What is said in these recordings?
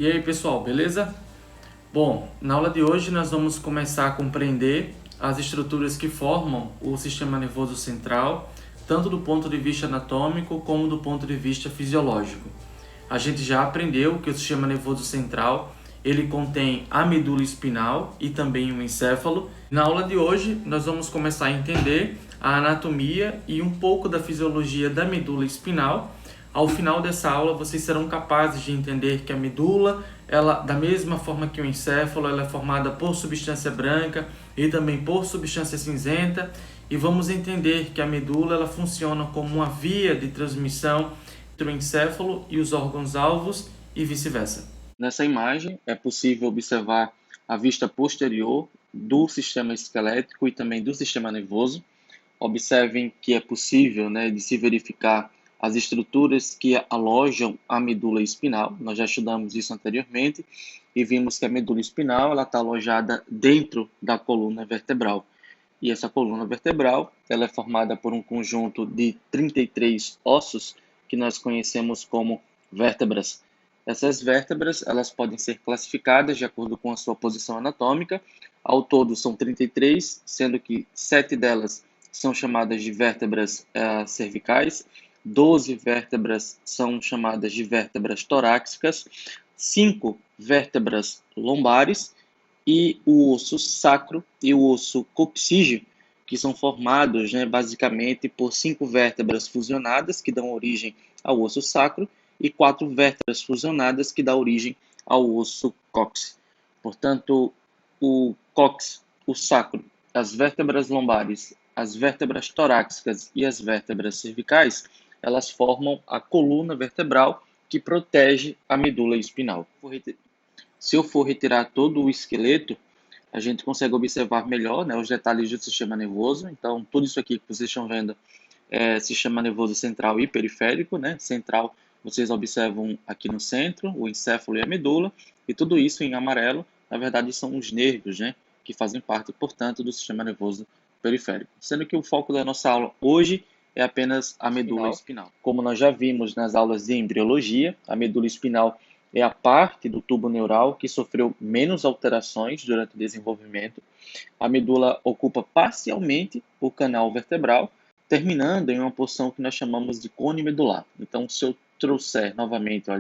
E aí pessoal, beleza? Bom, na aula de hoje nós vamos começar a compreender as estruturas que formam o sistema nervoso central, tanto do ponto de vista anatômico como do ponto de vista fisiológico. A gente já aprendeu que o sistema nervoso central ele contém a medula espinal e também o encéfalo. Na aula de hoje nós vamos começar a entender a anatomia e um pouco da fisiologia da medula espinal. Ao final dessa aula, vocês serão capazes de entender que a medula, ela, da mesma forma que o encéfalo, ela é formada por substância branca e também por substância cinzenta. E vamos entender que a medula ela funciona como uma via de transmissão entre o encéfalo e os órgãos-alvos e vice-versa. Nessa imagem é possível observar a vista posterior do sistema esquelético e também do sistema nervoso. Observem que é possível, de se verificar as estruturas que alojam a medula espinal. Nós já estudamos isso anteriormente e vimos que a medula espinal está alojada dentro da coluna vertebral. E essa coluna vertebral ela é formada por um conjunto de 33 ossos que nós conhecemos como vértebras. Essas vértebras elas podem ser classificadas de acordo com a sua posição anatômica. Ao todo são 33, sendo que 7 delas são chamadas de vértebras cervicais, 12 vértebras são chamadas de vértebras torácicas, 5 vértebras lombares e o osso sacro e o osso coccígeo, que são formados basicamente por 5 vértebras fusionadas, que dão origem ao osso sacro, e 4 vértebras fusionadas, que dão origem ao osso cóccix. Portanto, o cóccix, o sacro, as vértebras lombares, as vértebras torácicas e as vértebras cervicais, elas formam a coluna vertebral que protege a medula espinal. Se eu for retirar todo o esqueleto, a gente consegue observar melhor os detalhes do sistema nervoso. Então, tudo isso aqui que vocês estão vendo é sistema nervoso central e periférico. Central, vocês observam aqui no centro, o encéfalo e a medula. E tudo isso em amarelo, na verdade, são os nervos, que fazem parte, portanto, do sistema nervoso periférico. Sendo que o foco da nossa aula hoje é apenas a medula espinal. Como nós já vimos nas aulas de embriologia, a medula espinal é a parte do tubo neural que sofreu menos alterações durante o desenvolvimento. A medula ocupa parcialmente o canal vertebral, terminando em uma porção que nós chamamos de cone medular. Então, se eu trouxer novamente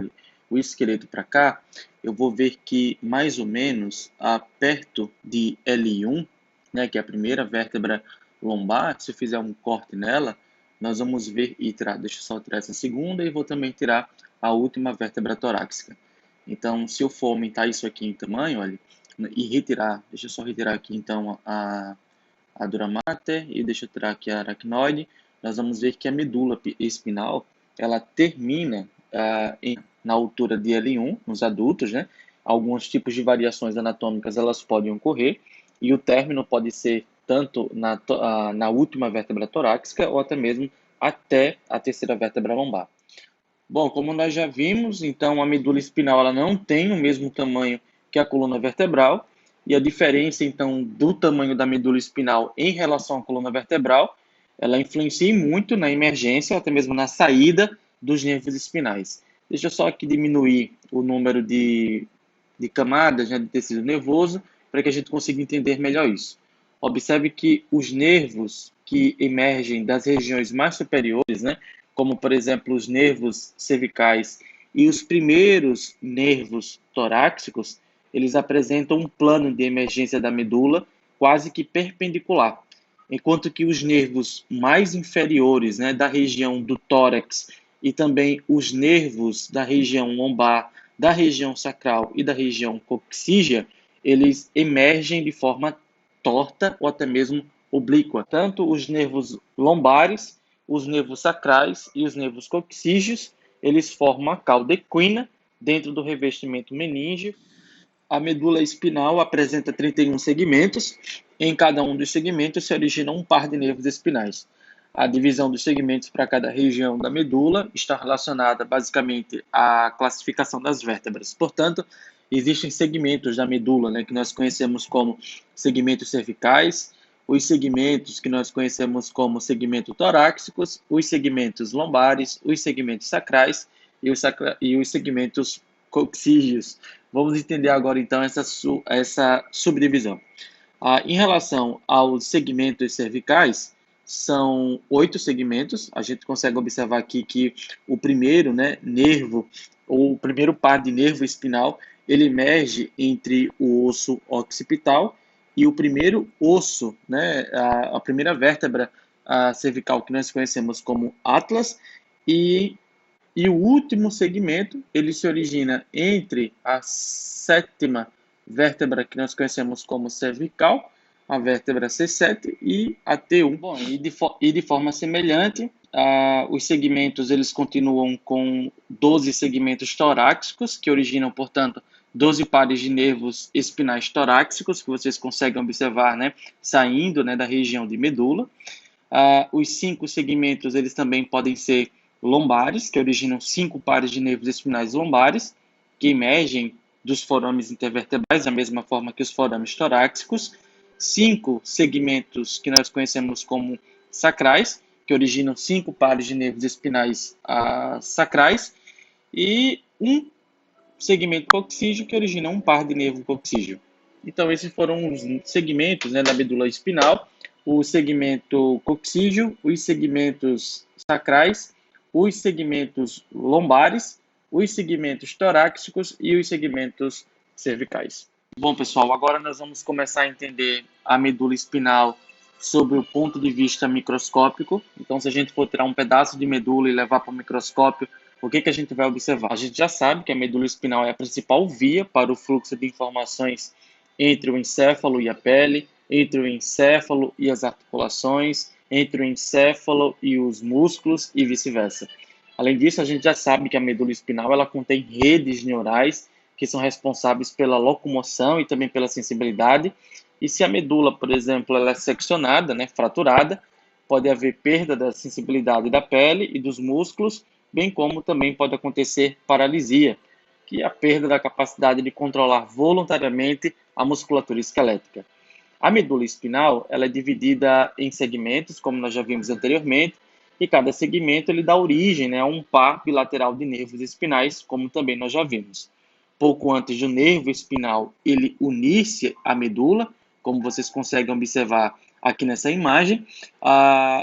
o esqueleto para cá, eu vou ver que mais ou menos perto de L1, que é a primeira vértebra lombar, se eu fizer um corte nela, nós vamos ver e tirar, deixa eu só tirar essa segunda e vou também tirar a última vértebra torácica. Então, se eu for aumentar isso aqui em tamanho, e retirar, deixa eu só retirar aqui então a dura mater e deixa eu tirar aqui a aracnoide, nós vamos ver que a medula espinal, ela termina na altura de L1, nos adultos, Alguns tipos de variações anatômicas elas podem ocorrer e o término pode ser tanto na última vértebra torácica ou até mesmo até a terceira vértebra lombar. Bom, como nós já vimos, então a medula espinal ela não tem o mesmo tamanho que a coluna vertebral, e a diferença então do tamanho da medula espinal em relação à coluna vertebral, ela influencia muito na emergência, até mesmo na saída dos nervos espinais. Deixa eu só aqui diminuir o número de camadas de tecido nervoso, para que a gente consiga entender melhor isso. Observe que os nervos que emergem das regiões mais superiores, como por exemplo os nervos cervicais e os primeiros nervos torácicos, eles apresentam um plano de emergência da medula quase que perpendicular, enquanto que os nervos mais inferiores, da região do tórax e também os nervos da região lombar, da região sacral e da região coccígea, eles emergem de forma torta ou até mesmo oblíqua. Tanto os nervos lombares, os nervos sacrais e os nervos coccígeos, eles formam a cauda equina dentro do revestimento meníngeo. A medula espinal apresenta 31 segmentos. Em cada um dos segmentos se origina um par de nervos espinais. A divisão dos segmentos para cada região da medula está relacionada basicamente à classificação das vértebras. Portanto, existem segmentos da medula, que nós conhecemos como segmentos cervicais, os segmentos que nós conhecemos como segmentos torácicos, os segmentos lombares, os segmentos sacrais e os segmentos coccígeos. Vamos entender agora então essa subdivisão. Em relação aos segmentos cervicais, são 8 segmentos. A gente consegue observar aqui que o primeiro, né, nervo, ou o primeiro par de nervo espinal, ele emerge entre o osso occipital e o primeiro osso, né, a primeira vértebra cervical que nós conhecemos como atlas, e o último segmento, ele se origina entre a sétima vértebra que nós conhecemos como cervical, a vértebra C7 e a T1. Bom, e de forma semelhante, os segmentos eles continuam com 12 segmentos torácicos, que originam, portanto, 12 pares de nervos espinais torácicos, que vocês conseguem observar, né, saindo, né, da região de medula. Os 5 segmentos eles também podem ser lombares, que originam 5 pares de nervos espinais lombares, que emergem dos forames intervertebrais, da mesma forma que os forames torácicos. 5 segmentos que nós conhecemos como sacrais, que originam 5 pares de nervos espinais sacrais. E um segmento coccígeo, que origina um par de nervo coccígeo. Então, esses foram os segmentos, né, da medula espinal: o segmento coccígeo, os segmentos sacrais, os segmentos lombares, os segmentos torácicos e os segmentos cervicais. Bom, pessoal, agora nós vamos começar a entender a medula espinal sob o ponto de vista microscópico. Então, se a gente for tirar um pedaço de medula e levar para o microscópio, o que a gente vai observar? A gente já sabe que a medula espinal é a principal via para o fluxo de informações entre o encéfalo e a pele, entre o encéfalo e as articulações, entre o encéfalo e os músculos e vice-versa. Além disso, a gente já sabe que a medula espinal ela contém redes neurais que são responsáveis pela locomoção e também pela sensibilidade. E se a medula, por exemplo, ela é seccionada, né, fraturada, pode haver perda da sensibilidade da pele e dos músculos, bem como também pode acontecer paralisia, que é a perda da capacidade de controlar voluntariamente a musculatura esquelética. A medula espinal ela é dividida em segmentos, como nós já vimos anteriormente, e cada segmento ele dá origem, né, a um par bilateral de nervos espinais, como também nós já vimos. Pouco antes do nervo espinal ele unir-se à medula, como vocês conseguem observar aqui nessa imagem,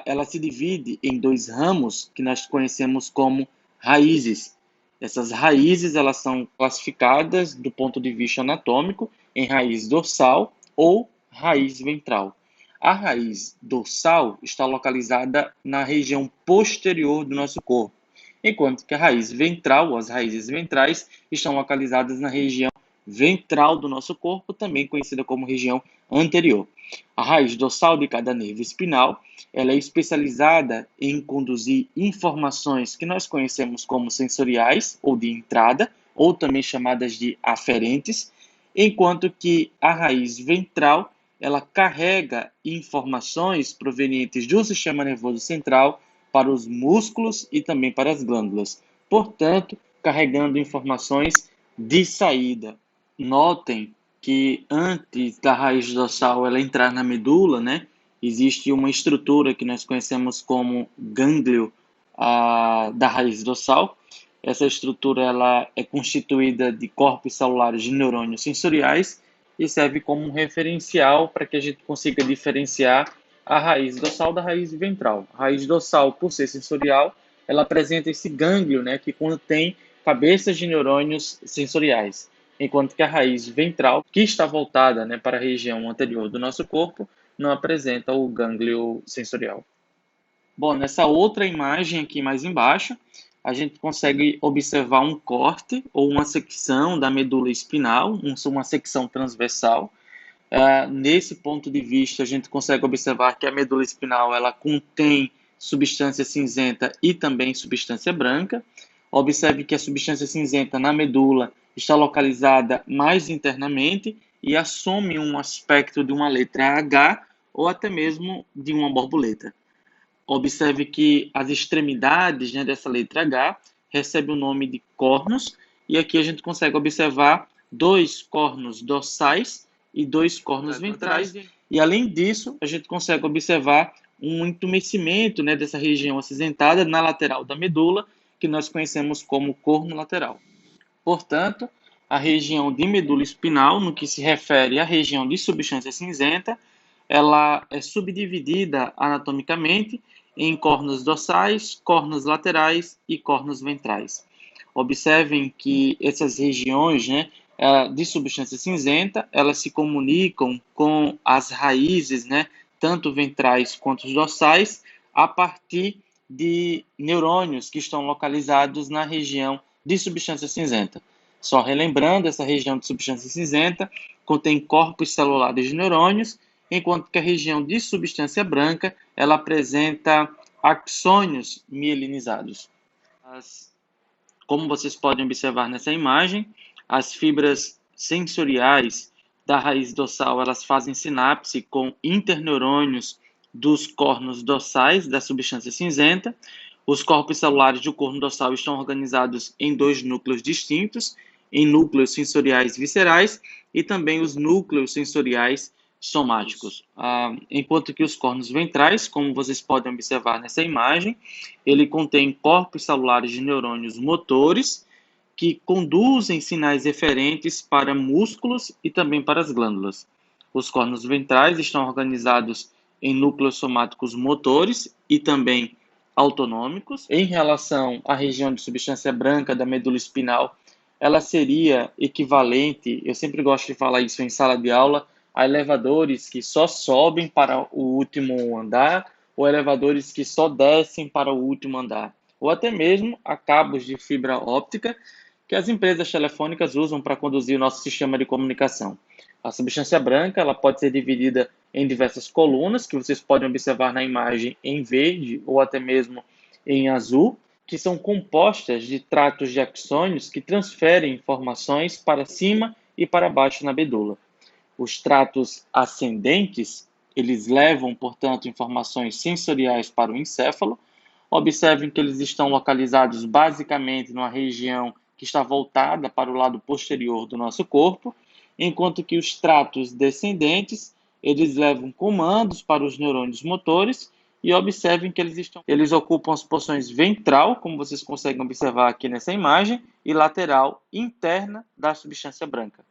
ela se divide em 2 ramos que nós conhecemos como raízes. Essas raízes elas são classificadas do ponto de vista anatômico em raiz dorsal ou raiz ventral. A raiz dorsal está localizada na região posterior do nosso corpo, enquanto que a raiz ventral, ou as raízes ventrais, estão localizadas na região ventral do nosso corpo, também conhecida como região anterior. A raiz dorsal de cada nervo espinal, ela é especializada em conduzir informações que nós conhecemos como sensoriais ou de entrada, ou também chamadas de aferentes, enquanto que a raiz ventral, ela carrega informações provenientes do sistema nervoso central para os músculos e também para as glândulas, portanto, carregando informações de saída. Notem que antes da raiz dorsal ela entrar na medula, né, existe uma estrutura que nós conhecemos como gânglio da raiz dorsal. Essa estrutura ela é constituída de corpos celulares de neurônios sensoriais e serve como um referencial para que a gente consiga diferenciar a raiz dorsal da raiz ventral. A raiz dorsal, por ser sensorial, ela apresenta esse gânglio, né, que contém cabeças de neurônios sensoriais, enquanto que a raiz ventral, que está voltada, né, para a região anterior do nosso corpo, não apresenta o gânglio sensorial. Bom, nessa outra imagem aqui mais embaixo, a gente consegue observar um corte ou uma secção da medula espinal, uma secção transversal. Nesse ponto de vista, a gente consegue observar que a medula espinal ela contém substância cinzenta e também substância branca. Observe que a substância cinzenta na medula está localizada mais internamente e assume um aspecto de uma letra H ou até mesmo de uma borboleta. Observe que as extremidades, né, dessa letra H recebem o nome de cornos, e aqui a gente consegue observar 2 cornos dorsais e 2 cornos ventrais. E além disso, a gente consegue observar um entumecimento, né, dessa região acinzentada na lateral da medula, que nós conhecemos como corno lateral. Portanto, a região de medula espinal, no que se refere à região de substância cinzenta, ela é subdividida anatomicamente em cornas dorsais, cornas laterais e cornas ventrais. Observem que essas regiões, né, de substância cinzenta, elas se comunicam com as raízes, né, tanto ventrais quanto os dorsais, a partir de neurônios que estão localizados na região de substância cinzenta. Só relembrando, essa região de substância cinzenta contém corpos celulares de neurônios, enquanto que a região de substância branca ela apresenta axônios mielinizados. Como vocês podem observar nessa imagem, as fibras sensoriais da raiz dorsal elas fazem sinapse com interneurônios dos cornos dorsais da substância cinzenta. Os corpos celulares do corno dorsal estão organizados em dois núcleos distintos, em núcleos sensoriais viscerais e também os núcleos sensoriais somáticos. Enquanto que os cornos ventrais, como vocês podem observar nessa imagem, ele contém corpos celulares de neurônios motores que conduzem sinais referentes para músculos e também para as glândulas. Os cornos ventrais estão organizados em núcleos somáticos motores e também autonômicos. Em relação à região de substância branca da medula espinal, ela seria equivalente, eu sempre gosto de falar isso em sala de aula, a elevadores que só sobem para o último andar ou elevadores que só descem para o último andar, ou até mesmo a cabos de fibra óptica que as empresas telefônicas usam para conduzir o nosso sistema de comunicação. A substância branca ela pode ser dividida em diversas colunas, que vocês podem observar na imagem em verde ou até mesmo em azul, que são compostas de tratos de axônios que transferem informações para cima e para baixo na medula. Os tratos ascendentes, eles levam, portanto, informações sensoriais para o encéfalo. Observem que eles estão localizados basicamente numa região que está voltada para o lado posterior do nosso corpo, enquanto que os tratos descendentes, eles levam comandos para os neurônios motores e observem que eles ocupam as porções ventral, como vocês conseguem observar aqui nessa imagem, e lateral interna da substância branca.